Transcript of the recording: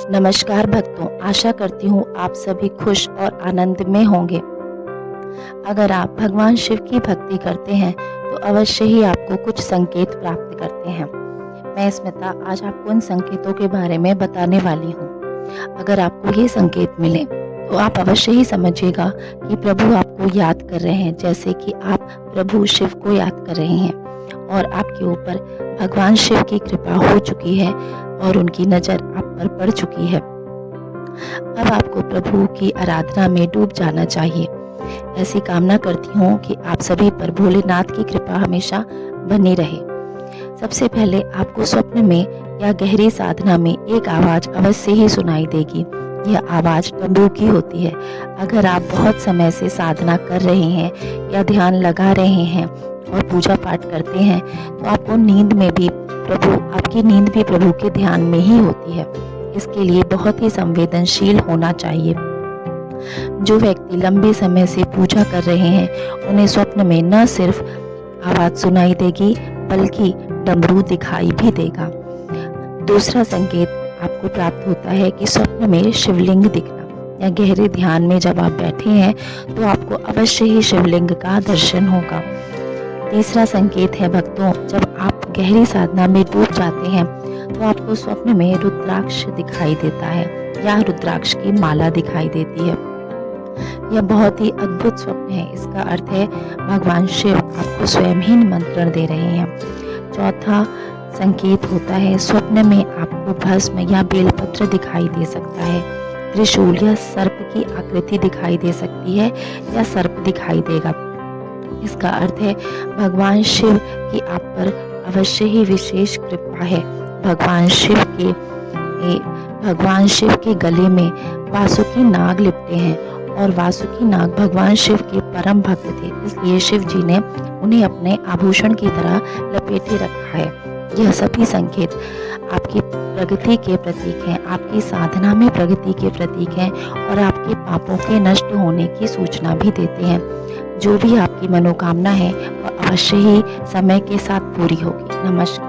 नमस्कार भक्तों, आशा करती हूँ आप सभी खुश और आनंद में होंगे। अगर आप भगवान शिव की भक्ति करते हैं तो अवश्य ही आपको कुछ संकेत प्राप्त करते हैं। मैं स्मिता आज आपको उन संकेतों के बारे में बताने वाली हूँ। अगर आपको ये संकेत मिले तो आप अवश्य ही समझिएगा कि प्रभु आपको याद कर रहे हैं, जैसे कि आप प्रभु शिव को याद कर रहे हैं और आपके ऊपर भगवान शिव की कृपा हो चुकी है और उनकी नज़र आप पर पड़ चुकी है। अब आपको प्रभु की आराधना में डूब जाना चाहिए। ऐसी कामना करती हूँ कि आप सभी पर भोलेनाथ की कृपा हमेशा बनी रहे। सबसे पहले आपको स्वप्न में या गहरी साधना में एक आवाज़ अवश्य ही सुनाई देगी। यह आवाज़ डमरू की होती है। अगर आप बहुत समय से साधना कर रहे हैं या ध्यान लगा रहे हैं और पूजा पाठ करते हैं तो आपकी नींद भी प्रभु के ध्यान में ही होती है। इसके लिए बहुत ही संवेदनशील होना चाहिए। जो व्यक्ति लंबे समय से पूजा कर रहे हैं उन्हें स्वप्न में न सिर्फ आवाज़ सुनाई देगी बल्कि डमरू दिखाई भी देगा। दूसरा संकेत आपको प्राप्त होता है कि स्वप्न में शिवलिंग दिखना या गहरे ध्यान में जब आप बैठे हैं तो आपको अवश्य ही शिवलिंग का दर्शन होगा। तीसरा संकेत है भक्तों, जब आप गहरी साधना में डूब जाते हैं तो आपको स्वप्न में रुद्राक्ष दिखाई देता है या रुद्राक्ष की माला दिखाई देती है। यह बहुत ही अद्भुत स्वप्न है। इसका अर्थ है भगवान शिव आपको स्वयं ही निमंत्रण दे रहे हैं। चौथा संकेत होता है स्वप्न में आपको भस्म या बेलपत्र दिखाई दे सकता है। त्रिशूल या सर्प की आकृति दिखाई दे सकती है या सर्प दिखाई देगा। इसका अर्थ है भगवान शिव की आप पर अवश्य ही विशेष कृपा है। भगवान शिव के गले में वासुकी नाग लिपटे हैं और वासुकी नाग भगवान शिव के परम भक्त थे, इसलिए शिव जी ने उन्हें अपने आभूषण की तरह लपेटे रखा है। यह सभी संकेत आपकी प्रगति के प्रतीक हैं, आपकी साधना में प्रगति के प्रतीक हैं और आपके पापों के नष्ट होने की सूचना भी देते हैं। जो भी आपकी मनोकामना है वह अवश्य ही समय के साथ पूरी होगी। नमस्कार।